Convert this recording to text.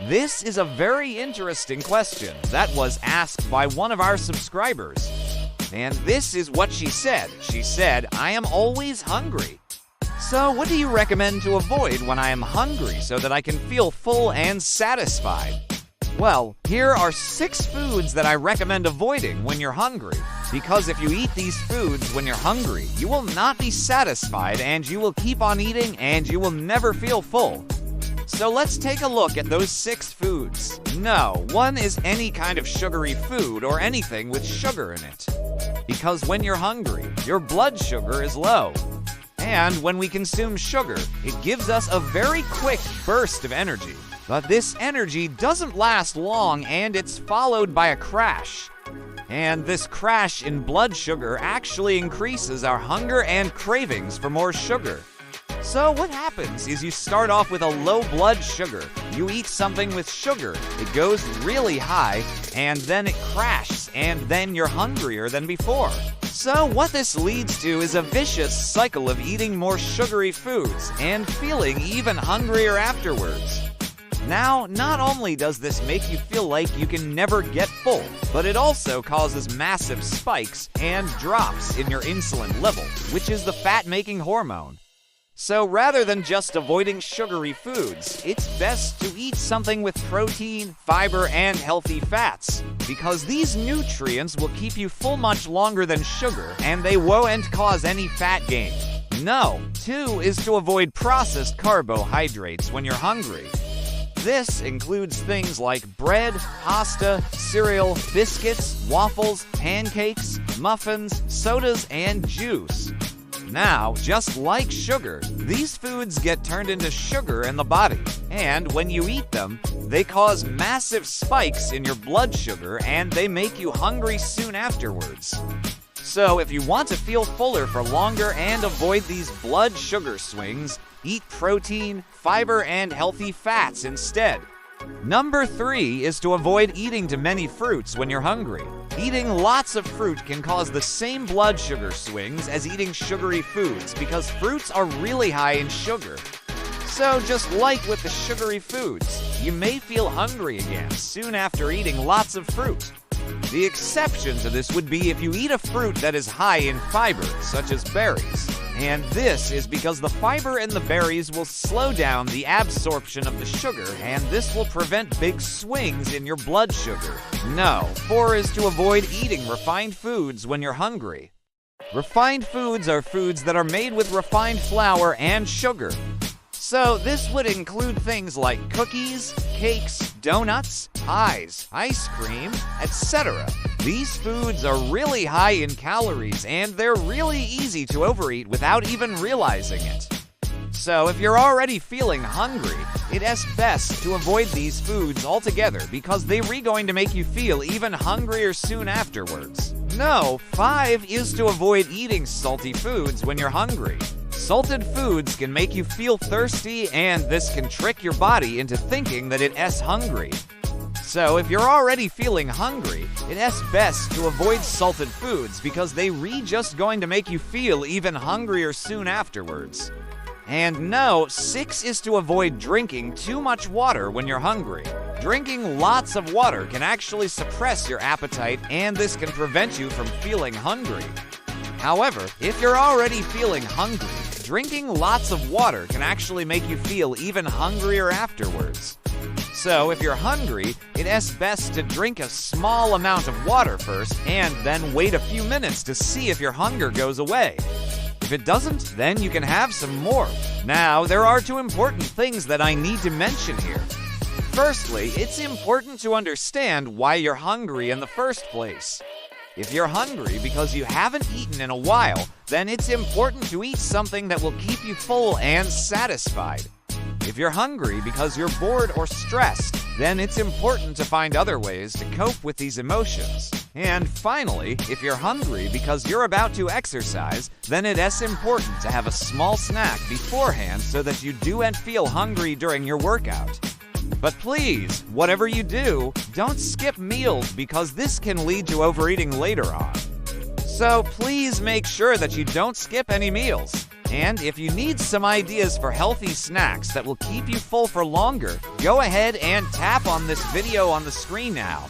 This is a very interesting question that was asked by one of our subscribers. And this is what she said. She said, "I am always hungry. So what do you recommend to avoid when I am hungry so that I can feel full and satisfied?" Well, here are 6 foods that I recommend avoiding when you're hungry. Because if you eat these foods when you're hungry, you will not be satisfied and you will keep on eating and you will never feel full. So let's take a look at those 6 foods. No, one is any kind of sugary food or anything with sugar in it. Because when you're hungry, your blood sugar is low. And when we consume sugar, it gives us a very quick burst of energy. But this energy doesn't last long and it's followed by a crash. And this crash in blood sugar actually increases our hunger and cravings for more sugar. So what happens is you start off with a low blood sugar. You eat something with sugar, it goes really high, and then it crashes, and then you're hungrier than before. So what this leads to is a vicious cycle of eating more sugary foods and feeling even hungrier afterwards. Now, not only does this make you feel like you can never get full, but it also causes massive spikes and drops in your insulin level, which is the fat-making hormone. So rather than just avoiding sugary foods, it's best to eat something with protein, fiber, and healthy fats, because these nutrients will keep you full much longer than sugar, and they won't cause any fat gain. No. 2 is to avoid processed carbohydrates when you're hungry. This includes things like bread, pasta, cereal, biscuits, waffles, pancakes, muffins, sodas, and juice. Now, just like sugar, these foods get turned into sugar in the body, and when you eat them, they cause massive spikes in your blood sugar and they make you hungry soon afterwards. So if you want to feel fuller for longer and avoid these blood sugar swings, eat protein, fiber, and healthy fats instead. Number 3 is to avoid eating too many fruits when you're hungry. Eating lots of fruit can cause the same blood sugar swings as eating sugary foods because fruits are really high in sugar. So just like with the sugary foods, you may feel hungry again soon after eating lots of fruit. The exception to this would be if you eat a fruit that is high in fiber, such as berries. And this is because the fiber in the berries will slow down the absorption of the sugar, and this will prevent big swings in your blood sugar. No. 4 is to avoid eating refined foods when you're hungry. Refined foods are foods that are made with refined flour and sugar. So this would include things like cookies, cakes, donuts, pies, ice cream, etc. These foods are really high in calories and they're really easy to overeat without even realizing it. So if you're already feeling hungry, it's best to avoid these foods altogether because they're going to make you feel even hungrier soon afterwards. No. 5 is to avoid eating salty foods when you're hungry. Salted foods can make you feel thirsty, and this can trick your body into thinking that it's hungry. So if you're already feeling hungry, it's best to avoid salted foods because they're just going to make you feel even hungrier soon afterwards. And no. 6 is to avoid drinking too much water when you're hungry. Drinking lots of water can actually suppress your appetite, and this can prevent you from feeling hungry. However, if you're already feeling hungry, drinking lots of water can actually make you feel even hungrier afterwards. So if you're hungry, it's best to drink a small amount of water first and then wait a few minutes to see if your hunger goes away. If it doesn't, then you can have some more. Now, there are 2 important things that I need to mention here. Firstly, it's important to understand why you're hungry in the first place. If you're hungry because you haven't eaten in a while, then it's important to eat something that will keep you full and satisfied. If you're hungry because you're bored or stressed, then it's important to find other ways to cope with these emotions. And finally, if you're hungry because you're about to exercise, then it's important to have a small snack beforehand so that you don't feel hungry during your workout. But please, whatever you do, don't skip meals because this can lead to overeating later on. So please make sure that you don't skip any meals. And if you need some ideas for healthy snacks that will keep you full for longer, go ahead and tap on this video on the screen now.